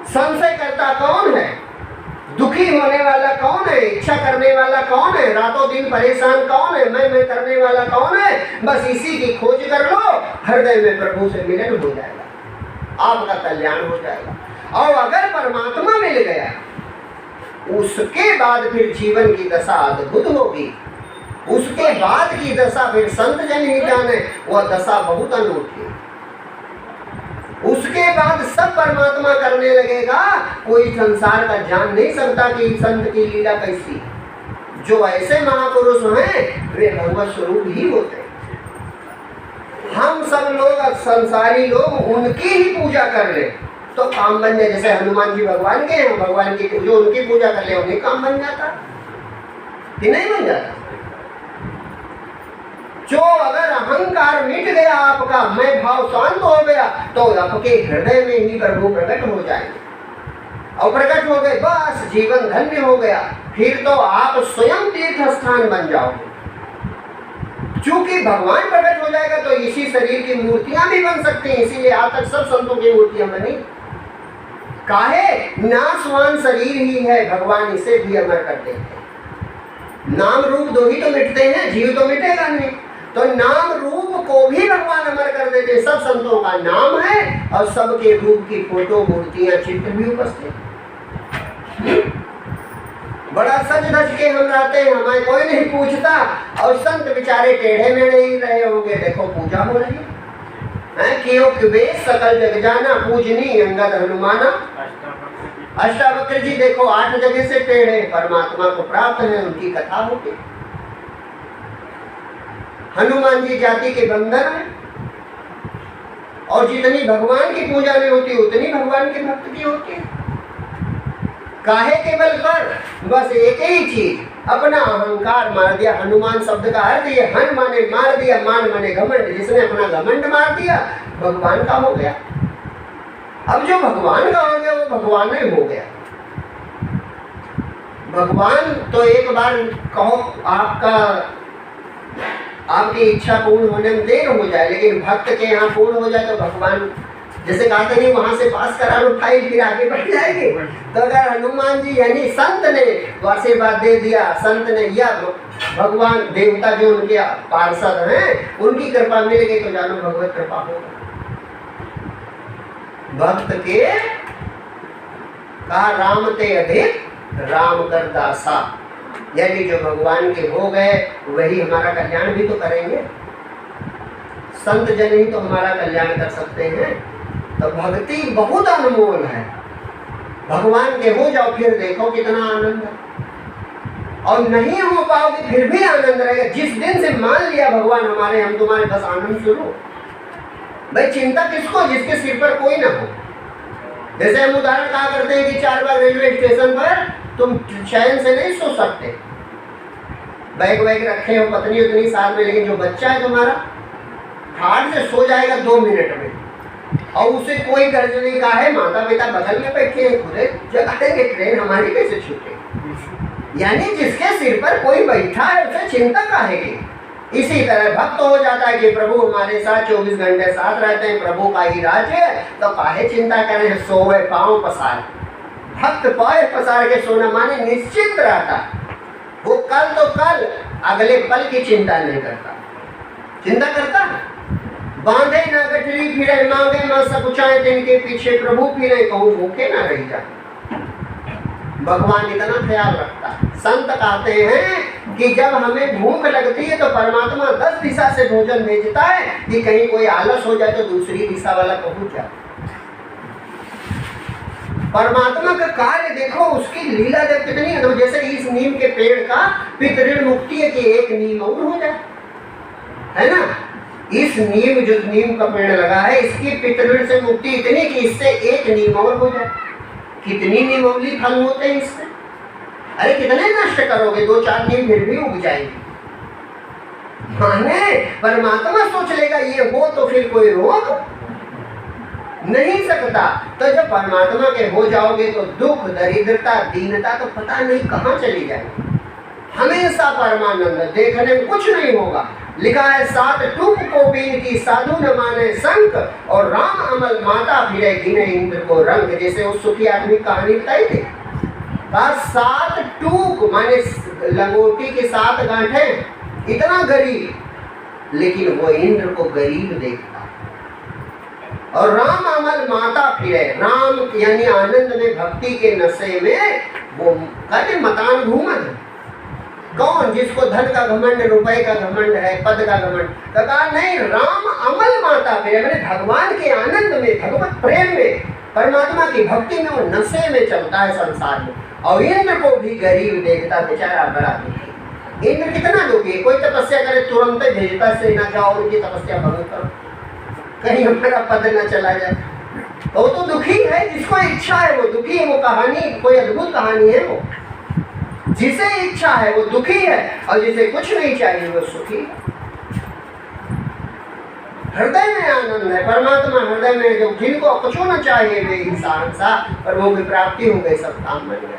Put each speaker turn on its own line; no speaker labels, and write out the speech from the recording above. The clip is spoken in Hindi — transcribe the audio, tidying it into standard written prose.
संशय करता कौन है, दुखी होने वाला कौन है, इच्छा करने वाला कौन है, रातों दिन परेशान कौन है, मैं करने वाला कौन है। बस इसी की खोज कर लो, हृदय में प्रभु से मिलन हो जाएगा, आपका कल्याण हो जाएगा। और अगर परमात्मा मिल गया उसके बाद फिर जीवन की दशा अद्भुत होगी। उसके बाद की दशा फिर संत जन ही जाने, वह दशा बहुत अनूठी। उसके बाद सब परमात्मा करने लगेगा, कोई संसार का जान नहीं सकता कि संत की लीला कैसी। जो ऐसे महापुरुष हैं वे भगवत स्वरूप ही होते हैं। हम सब लोग संसारी लोग उनकी ही पूजा कर ले तो काम बन जाए। जैसे हनुमान जी भगवान के हैं, भगवान की जो उनकी पूजा कर ले उन्हें काम बन जाता कि नहीं बन जाता। जो अगर अहंकार मिट गया आपका, मैं भाव शांत हो गया, तो आपके हृदय में ही प्रभु प्रकट हो जाएंगे। और प्रकट हो गए बस जीवन धन्य हो गया। फिर तो आप स्वयं तीर्थ स्थान बन जाओगे। चूंकि भगवान प्रकट हो जाएगा तो इसी शरीर की मूर्तियां भी बन सकती हैं। इसीलिए आज तक सब संतों की मूर्तियां बनी। काहे? नाशवान शरीर ही है, भगवान इसे भी अमर कर देते हैं। नाम रूप दो ही तो मिटते हैं, जीव तो मिटेगा नहीं। तो नाम रूप को भी भगवान अमर कर देते हैं। सब संतों का नाम है और सबके रूप की फोटो मूर्तियां चित्र भी उपस्थित। बड़ा सज धज के हम रहते हैं, हमें कोई नहीं पूछता, और संत बेचारे टेढ़े में नहीं रहे होंगे। देखो पूजा हो रही है, क्यों सकल जग जाना पूजनी अंगद हनुमाना। अष्टावक्र जी देखो 8 जगह से टेढ़े परमात्मा को प्राप्त है, उनकी कथा होती। हनुमान जी जाति के बंदर हैं, और जितनी भगवान की पूजा में होती उतनी भगवान के भक्त की होती है। काहे के बल पर? बस एक ही चीज, अपना अहंकार मार दिया। हनुमान शब्द का अर्थ ये हन माने मार दिया, मान माने घमंड। जिसने अपना घमंड मार दिया भगवान का हो गया। अब जो भगवान का हो गया वो भगवान ही हो गया। भगवान तो एक बार कहो आपकी इच्छा पूर्ण होने में देर हो जाए, लेकिन भक्त के यहाँ पूर्ण हो जाए तो भगवान जैसे कहते नहीं वहां से पास करा लो फाइल, फिर आगे बढ़ जाएंगे। तो अगर हनुमान जी यानी संत ने आशीर्वाद दे दिया, संत ने या भगवान देवता जो उनके पार्षद हैं उनकी कृपा मिल गई, तो जानो भगवत कृपा होगा। भक्त के कहा राम ते अधिक राम कर दासा, यानी जो भगवान के हो गए वही हमारा कल्याण भी तो करेंगे। संत जन ही तो हमारा कल्याण कर सकते हैं। तो भक्ति बहुत अनमोल है। भगवान के हो जाओ फिर देखो कितना आनंद है, और नहीं हो पाओगे फिर भी आनंद रहेगा। जिस दिन से मान लिया भगवान हमारे, हम तुम्हारे, बस आनंद शुरू। भाई चिंता किसको, जिसके सिर पर कोई ना हो। जैसे हम उदाहरण कहा करते हैं कि 4 बार रेलवे स्टेशन पर तुम चैन से नहीं सो सकते, बैग वैग रखे हो, पत्नी उतनी साथ में, लेकिन जो बच्चा है तुम्हारा खाट से सो जाएगा 2 मिनट में, और उसे कोई गर्ज नहीं कहा है, माता पिता बगल में बैठे हैं, खुदे जगह देंगे, ट्रेन हमारी कैसे छूटे। यानी जिसके सिर पर कोई बैठा है उसे चिंता काहे की। इसी तरह भक्त हो जाता है कि प्रभु हमारे साथ 24 घंटे साथ रहते हैं, प्रभु का ही राज है, तो काहे चिंता करें। सोए पाँव पसार, भक्त पाए पसार के सोना माने निश्चिंत रहता। वो कल तो कल, अगले पल की चिंता नहीं करता। चिंता करता बांधे ना गठरी फिरे, मांगे मां सकुचाए तिनके पीछे, प्रभु फिरे कहूँ भूखे ना रह जा। भगवान इतना ख्याल रखता। संत कहते हैं कि जब हमें भूख लगती है तो परमात्मा 10 दिशा से भोजन भेजता है कि कहीं कोई आलस हो जाए तो दूसरी दिशा वाला पहुंच जाए। परमात्मा का कार्य देखो, उसकी लीला जब कितनी है। तो जैसे इस नीम के पेड़ का पितृण मुक्ति है कि एक नीम और हो जाए, है ना। इस नीम जो नीम का पेड़ लगा है इसकी पितृण से मुक्ति इतनी कि इससे एक नीम और हो जाए। कितनी नीमौली फल होते हैं इससे। अरे कितने नष्ट करोगे, 2-4 नीम फिर भी उग जाएंगे। माने परमात्मा सोच लेगा ये हो तो फिर कोई रोक नहीं सकता। तो जब परमात्मा के हो जाओगे तो दुख, दरिद्रता, दीनता तो पता नहीं कहाँ चली जाएगी। हमेशा परमानंद, देखने में कुछ नहीं होगा। लिखा है 7 टूक को बीन की साधु न माने संक, और राम अमल माता फिरे गिने इंद्र को रंग। जैसे उस सुखी आदमी कहानी बताई थी, 7 टूक माने लंगोटी के 7 गांठें, इतना गरीब, लेकिन वो इंद्र को गरीब देखता। और राम अमल माता फिरे, राम यानी आनंद में भक्ति के नशे में वो कहते मतान घूमन। कौन? जिसको धन का घमंड, रुपए का घमंड है, पद का घमंड। तो कहा नहीं, राम अमल माता फिरे, मैंने भगवान के आनंद में, भगवत प्रेम में, परमात्मा की भक्ति में, वो नशे में चलता है संसार में। और इंद्र को भी गरीब देखता, बेचारा बड़ा दुखी। इंद्र कितना दुखी है, कोई तपस्या करे तुरंत ही भेजता से ना जाओ उनकी तपस्या भंग करो, कहीं हमारा पद न चला जाए। तो वो तो दुखी है, जिसको इच्छा है वो दुखी है। वो कहानी कोई अद्भुत कहानी है। वो जिसे इच्छा है वो दुखी है, और जिसे कुछ नहीं चाहिए वो सुखी है। हृदय में आनंद है, परमात्मा हृदय में। जो जिनको कुछ न चाहिए वे इंसान सा, पर वो भी प्राप्ति हो गई, सब काम बन गया।